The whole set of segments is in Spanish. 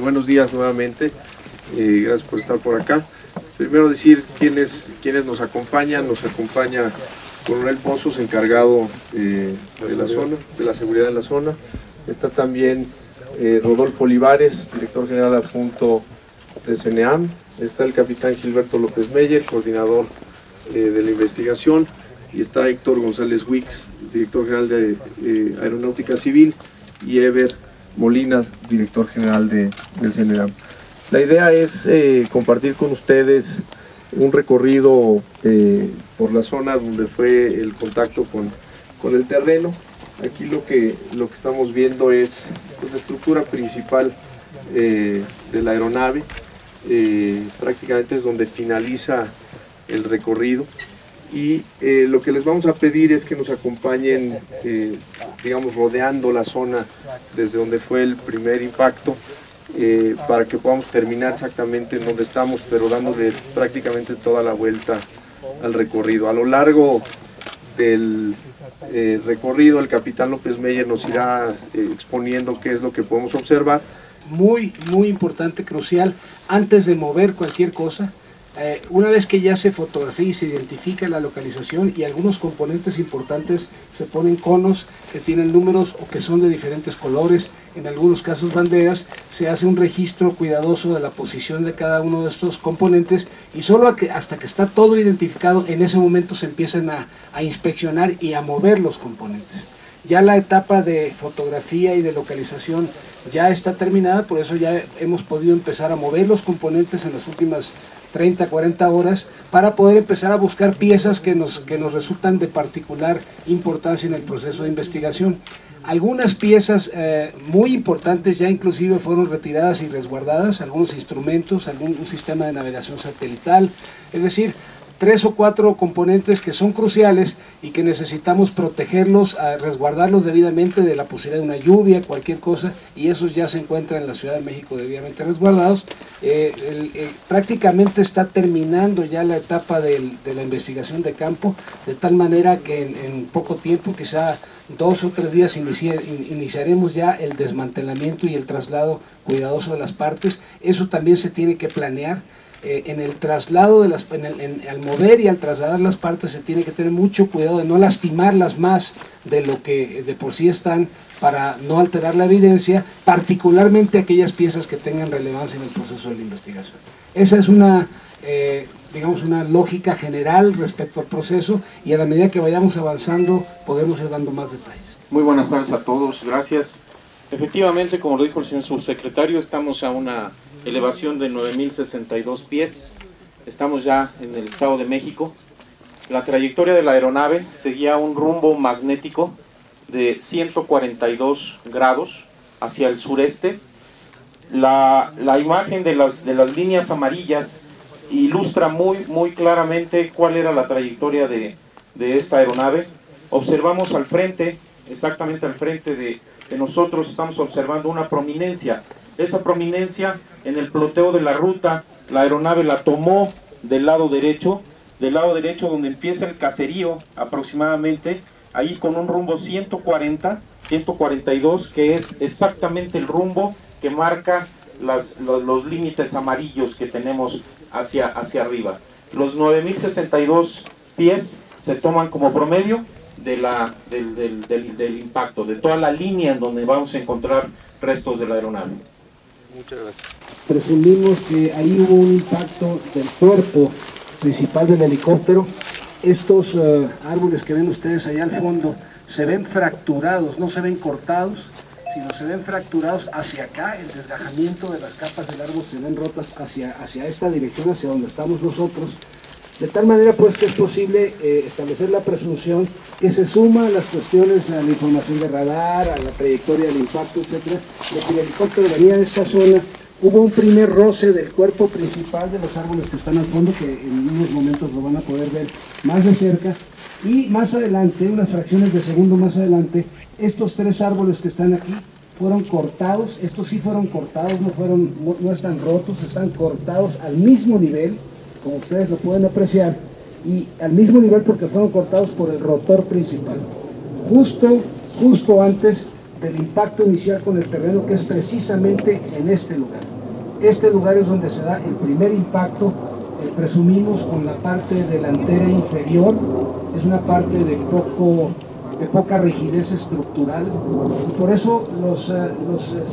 buenos días nuevamente, gracias por estar por acá. Primero decir quiénes nos acompañan. Nos acompaña Coronel Pozos, encargado de la zona, de la seguridad en la zona. Está también Rodolfo Olivares, director general adjunto de CENEAM. Está el capitán Gilberto López Meyer, coordinador de la investigación. Y está Héctor González Wicks, director general de Aeronáutica Civil, y Eber Molina, director general del CENEAM. La idea es compartir con ustedes un recorrido por la zona donde fue el contacto con el terreno. Aquí lo que estamos viendo es pues, la estructura principal de la aeronave. Prácticamente es donde finaliza el recorrido. Y lo que les vamos a pedir es que nos acompañen, digamos, rodeando la zona desde donde fue el primer impacto, para que podamos terminar exactamente en donde estamos, pero dándole prácticamente toda la vuelta al recorrido. A lo largo del recorrido, el capitán López Meyer nos irá exponiendo qué es lo que podemos observar. Muy importante, crucial, antes de mover cualquier cosa, una vez que ya se fotografía y se identifica la localización y algunos componentes importantes, se ponen conos que tienen números o que son de diferentes colores, en algunos casos banderas, se hace un registro cuidadoso de la posición de cada uno de estos componentes y solo hasta que está todo identificado, en ese momento se empiezan a inspeccionar y a mover los componentes. Ya la etapa de fotografía y de localización ya está terminada, por eso ya hemos podido empezar a mover los componentes en las últimas 30, 40 horas para poder empezar a buscar piezas que nos resultan de particular importancia en el proceso de investigación. Algunas piezas muy importantes ya inclusive fueron retiradas y resguardadas, algunos instrumentos, un sistema de navegación satelital, es decir, 3 o 4 componentes que son cruciales y que necesitamos protegerlos, resguardarlos debidamente de la posibilidad de una lluvia, cualquier cosa, y esos ya se encuentran en la Ciudad de México debidamente resguardados. Prácticamente está terminando ya la etapa de la investigación de campo, de tal manera que en poco tiempo, quizá 2 o 3 días, iniciaremos ya el desmantelamiento y el traslado cuidadoso de las partes. Eso también se tiene que planear. En el traslado, al mover y al trasladar las partes se tiene que tener mucho cuidado de no lastimarlas más de lo que de por sí están, para no alterar la evidencia, particularmente aquellas piezas que tengan relevancia en el proceso de la investigación. Esa es digamos, una lógica general respecto al proceso, y a la medida que vayamos avanzando podemos ir dando más detalles. Muy buenas tardes a todos, gracias. Efectivamente, como lo dijo el señor subsecretario, estamos a una elevación de 9.062 pies, estamos ya en el Estado de México. La trayectoria de la aeronave seguía un rumbo magnético de 142 grados hacia el sureste. La imagen de las líneas amarillas ilustra muy claramente cuál era la trayectoria de esta aeronave. Observamos al frente, exactamente al frente de nosotros, estamos observando una prominencia. Esa prominencia, en el ploteo de la ruta, la aeronave la tomó del lado derecho donde empieza el caserío aproximadamente, ahí con un rumbo 142, que es exactamente el rumbo que marca los límites amarillos que tenemos hacia arriba. Los 9.062 pies se toman como promedio del impacto, de toda la línea en donde vamos a encontrar restos de la aeronave. Muchas gracias. Presumimos que ahí hubo un impacto del cuerpo principal del helicóptero. Estos árboles que ven ustedes allá al fondo se ven fracturados, no se ven cortados, sino se ven fracturados hacia acá. El desgajamiento de las capas del árbol se ven rotas hacia esta dirección, hacia donde estamos nosotros. De tal manera pues que es posible establecer la presunción que se suma a las cuestiones, a la información de radar, a la trayectoria del impacto, etcétera, de que el helicóptero venía de esta zona. Hubo un primer roce del cuerpo principal de los árboles que están al fondo, que en unos momentos lo van a poder ver más de cerca, y más adelante, unas fracciones de segundo más adelante, estos 3 árboles que están aquí fueron cortados. Estos sí fueron cortados, no están rotos, están cortados al mismo nivel, como ustedes lo pueden apreciar, y al mismo nivel porque fueron cortados por el rotor principal, justo antes del impacto inicial con el terreno, que es precisamente en este lugar. Este lugar es donde se da el primer impacto, presumimos con la parte delantera inferior, es una parte de poca rigidez estructural, y por eso los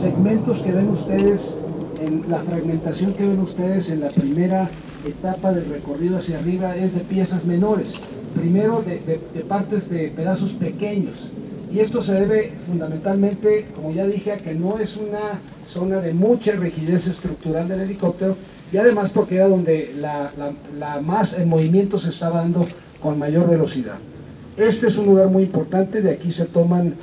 segmentos que ven ustedes, en la fragmentación que ven ustedes en la primera etapa del recorrido hacia arriba es de piezas menores, primero de partes de pedazos pequeños, y esto se debe fundamentalmente, como ya dije, a que no es una zona de mucha rigidez estructural del helicóptero, y además porque era donde el movimiento se estaba dando con mayor velocidad. Este es un lugar muy importante, de aquí se toman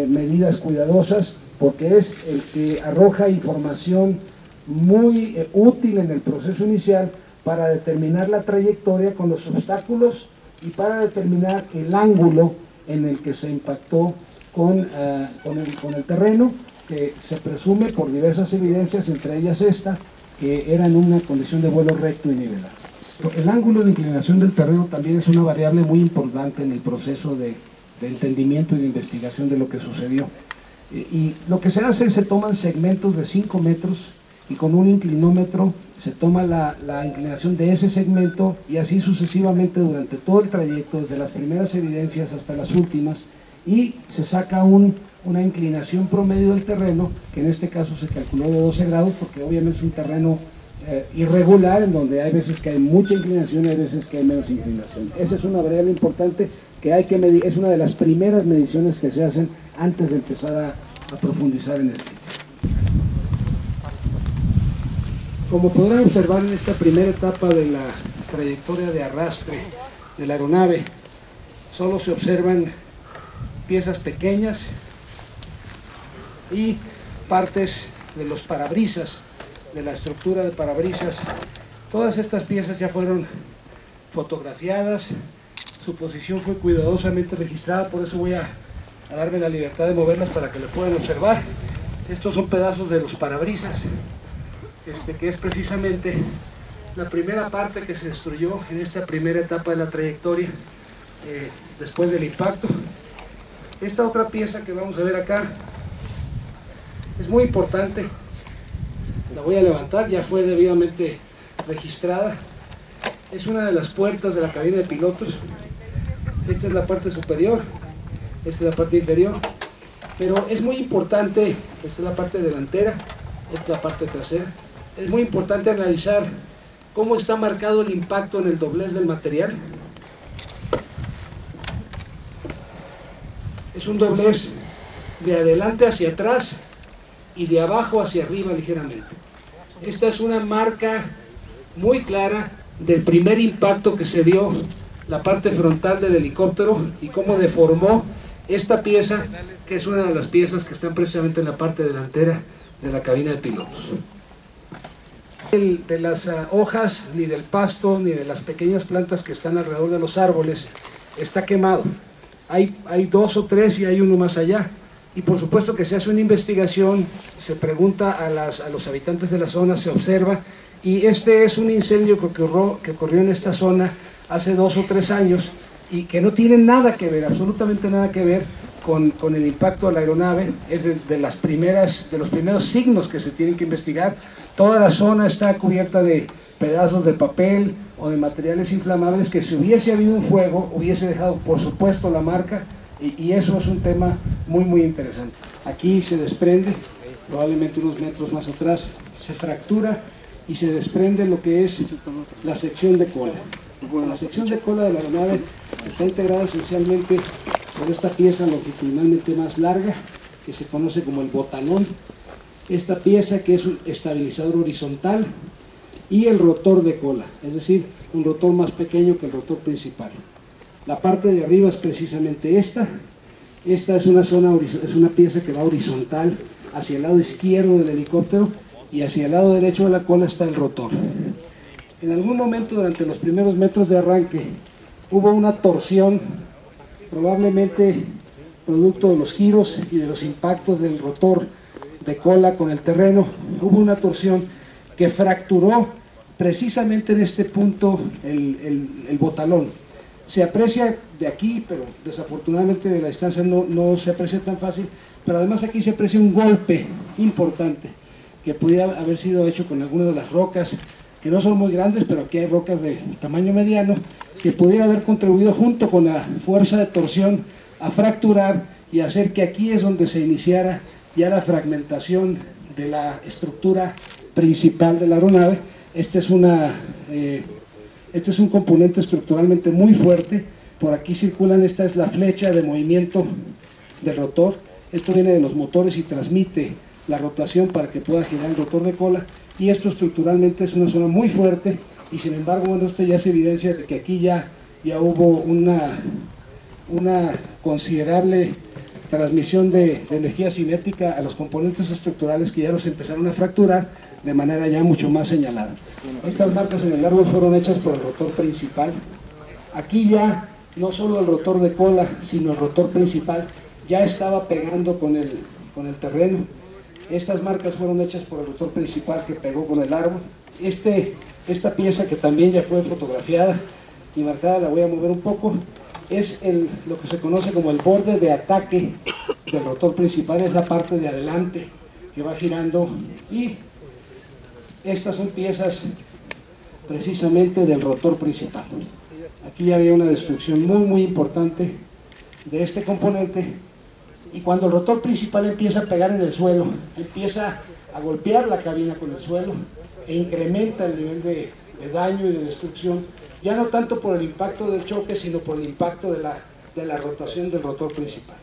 medidas cuidadosas, porque es el que arroja información muy útil en el proceso inicial para determinar la trayectoria con los obstáculos y para determinar el ángulo en el que se impactó con el terreno, que se presume por diversas evidencias, entre ellas esta, que era en una condición de vuelo recto y nivelado. El ángulo de inclinación del terreno también es una variable muy importante en el proceso de entendimiento y de investigación de lo que sucedió. Y lo que se hace es se toman segmentos de 5 metros y con un inclinómetro se toma la inclinación de ese segmento y así sucesivamente durante todo el trayecto, desde las primeras evidencias hasta las últimas, y se saca una inclinación promedio del terreno, que en este caso se calculó de 12 grados, porque obviamente es un terreno irregular, en donde hay veces que hay mucha inclinación y hay veces que hay menos inclinación. Esa es una variable importante que hay que medir, es una de las primeras mediciones que se hacen antes de empezar a profundizar en el sitio. Como podrán observar en esta primera etapa de la trayectoria de arrastre de la aeronave, solo se observan piezas pequeñas y partes de los parabrisas, de la estructura de parabrisas. Todas estas piezas ya fueron fotografiadas, su posición fue cuidadosamente registrada, por eso voy a darme la libertad de moverlas para que lo puedan observar. Estos son pedazos de los parabrisas, que es precisamente la primera parte que se destruyó en esta primera etapa de la trayectoria después del impacto. Esta otra pieza que vamos a ver acá es muy importante, la voy a levantar, ya fue debidamente registrada. Es una de las puertas de la cabina de pilotos. Esta es la parte superior, esta es la parte inferior, pero es muy importante, esta es la parte delantera, esta es la parte trasera. Es muy importante analizar cómo está marcado el impacto en el doblez del material. Es un doblez de adelante hacia atrás y de abajo hacia arriba ligeramente. Esta es una marca muy clara del primer impacto que se dio la parte frontal del helicóptero y cómo deformó esta pieza, que es una de las piezas que están precisamente en la parte delantera de la cabina de pilotos. De las hojas, ni del pasto, ni de las pequeñas plantas que están alrededor de los árboles, está quemado. Hay 2 o 3 y hay uno más allá. Y por supuesto que se hace una investigación, se pregunta a los habitantes de la zona, se observa, y este es un incendio que ocurrió en esta zona hace 2 o 3 años y que no tiene nada que ver, absolutamente nada que ver con el impacto a la aeronave. Es de los primeros signos que se tienen que investigar. Toda la zona está cubierta de pedazos de papel o de materiales inflamables que, si hubiese habido un fuego, hubiese dejado por supuesto la marca, y eso es un tema muy muy interesante. Aquí se desprende, probablemente unos metros más atrás, se fractura y se desprende lo que es la sección de cola. Bueno, la sección de cola de la aeronave está integrada esencialmente por esta pieza longitudinalmente más larga, que se conoce como el botalón, esta pieza que es un estabilizador horizontal, y el rotor de cola, es decir, un rotor más pequeño que el rotor principal. La parte de arriba es precisamente esta es una pieza que va horizontal hacia el lado izquierdo del helicóptero, y hacia el lado derecho de la cola está el rotor. En algún momento durante los primeros metros de arranque hubo una torsión, probablemente producto de los giros y de los impactos del rotor de cola con el terreno. Hubo una torsión que fracturó precisamente en este punto el botalón. Se aprecia de aquí, pero desafortunadamente de la distancia no se aprecia tan fácil, pero además aquí se aprecia un golpe importante. que pudiera haber sido hecho con algunas de las rocas, que no son muy grandes, pero aquí hay rocas de tamaño mediano, que pudiera haber contribuido junto con la fuerza de torsión a fracturar y hacer que aquí es donde se iniciara ya la fragmentación de la estructura principal de la aeronave. Este es un componente estructuralmente muy fuerte. Por aquí circulan, esta es la flecha de movimiento del rotor. Esto viene de los motores y transmite la rotación para que pueda girar el rotor de cola, y esto estructuralmente es una zona muy fuerte, y sin embargo, bueno, esto ya es evidencia de que aquí ya hubo una considerable transmisión de energía cinética a los componentes estructurales, que ya los empezaron a fracturar de manera ya mucho más señalada. Estas marcas en el árbol fueron hechas por el rotor principal. Aquí ya no solo el rotor de cola, sino el rotor principal ya estaba pegando con el terreno. Estas marcas fueron hechas por el rotor principal que pegó con el árbol. Esta pieza, que también ya fue fotografiada y marcada, la voy a mover un poco, es lo que se conoce como el borde de ataque del rotor principal. Es la parte de adelante que va girando, y estas son piezas precisamente del rotor principal. Aquí ya había una destrucción muy importante de este componente, y cuando el rotor principal empieza a pegar en el suelo, empieza a golpear la cabina con el suelo e incrementa el nivel de daño y de destrucción, ya no tanto por el impacto del choque, sino por el impacto de la rotación del rotor principal.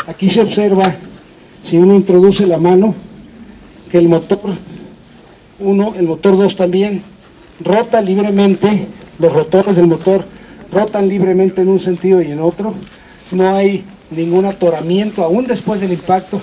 Aquí se observa, si uno introduce la mano, que el motor 1, el motor 2 también rota libremente. Los rotores del motor rotan libremente en un sentido y en otro. No hay ningún atoramiento, aún después del impacto,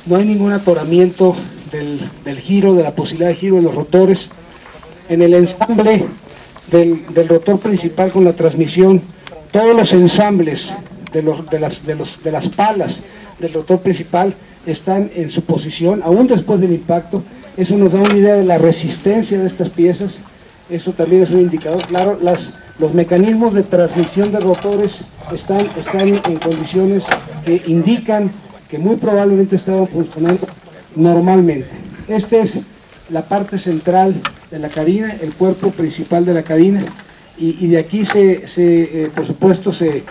no hay ningún atoramiento del giro, de la posibilidad de giro de los rotores. En el ensamble del rotor principal con la transmisión, todos los ensambles de las palas del rotor principal están en su posición, aún después del impacto. Eso nos da una idea de la resistencia de estas piezas. Eso también es un indicador claro. Los mecanismos de transmisión de rotores están en condiciones que indican que muy probablemente estaban funcionando normalmente. Esta es la parte central de la cabina, el cuerpo principal de la cabina, y de aquí por supuesto se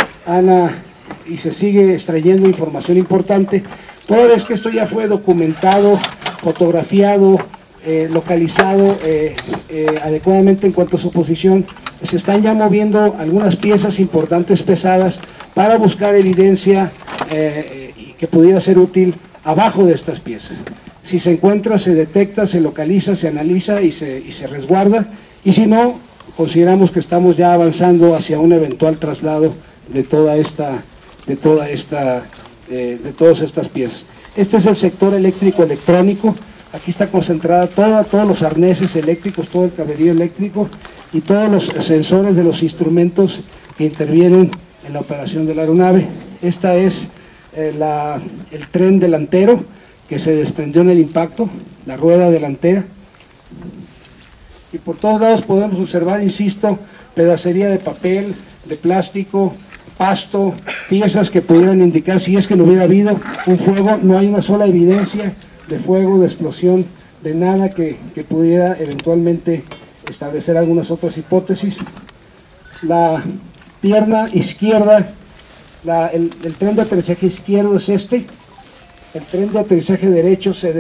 sigue extrayendo información importante, toda vez que esto ya fue documentado, fotografiado, localizado adecuadamente en cuanto a su posición. Se están ya moviendo algunas piezas importantes pesadas para buscar evidencia que pudiera ser útil abajo de estas piezas. Si se encuentra, se detecta, se localiza, se analiza y se resguarda, y si no, consideramos que estamos ya avanzando hacia un eventual traslado de todas estas piezas. Este es el sector eléctrico-electrónico. Aquí está concentrada todos los arneses eléctricos, todo el cablerío eléctrico y todos los sensores de los instrumentos que intervienen en la operación de la aeronave. Esta es el tren delantero que se desprendió en el impacto, la rueda delantera. Y por todos lados podemos observar, insisto, pedacería de papel, de plástico, pasto, piezas que pudieran indicar, si es que no hubiera habido un fuego, no hay una sola evidencia de fuego, de explosión, de nada que pudiera eventualmente establecer algunas otras hipótesis. La pierna izquierda, el tren de aterrizaje izquierdo es este. El tren de aterrizaje derecho se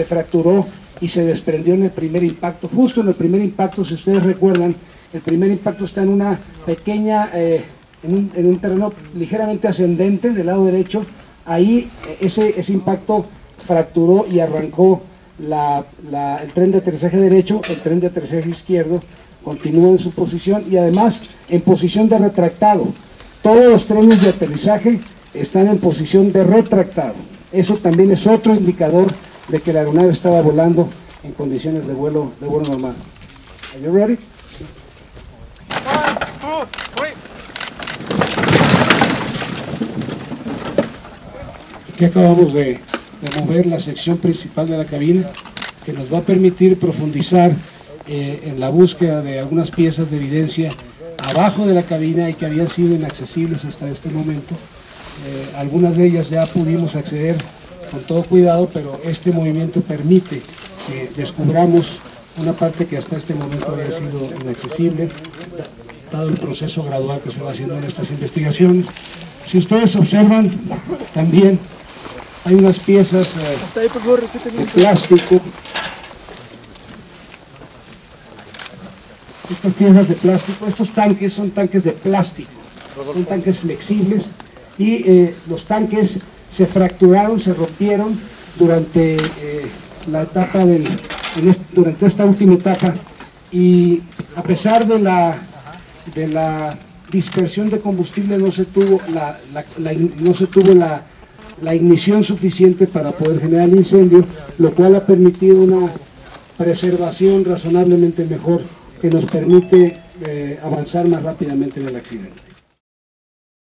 fracturó y se desprendió en el primer impacto. Justo en el primer impacto, si ustedes recuerdan, el primer impacto está en una pequeña, en un terreno ligeramente ascendente del lado derecho. Ahí ese impacto fracturó y arrancó el tren de aterrizaje derecho. El tren de aterrizaje izquierdo continúa en su posición y además en posición de retractado. Todos los trenes de aterrizaje están en posición de retractado. Eso también es otro indicador de que la aeronave estaba volando en condiciones de vuelo normal. Are you ready? 1, 2, 3. Aquí acabamos de mover la sección principal de la cabina, que nos va a permitir profundizar en la búsqueda de algunas piezas de evidencia abajo de la cabina y que habían sido inaccesibles hasta este momento. Algunas de ellas ya pudimos acceder con todo cuidado, pero este movimiento permite que descubramos una parte que hasta este momento había sido inaccesible, dado el proceso gradual que se va haciendo en estas investigaciones. Si ustedes observan, también hay unas piezas de plástico. Estas piezas de plástico, estos tanques son tanques de plástico, son tanques flexibles, y los tanques se fracturaron, se rompieron durante la etapa durante esta última etapa, y a pesar de la dispersión de combustible no se tuvo la ignición suficiente para poder generar el incendio, lo cual ha permitido una preservación razonablemente mejor que nos permite avanzar más rápidamente en el accidente.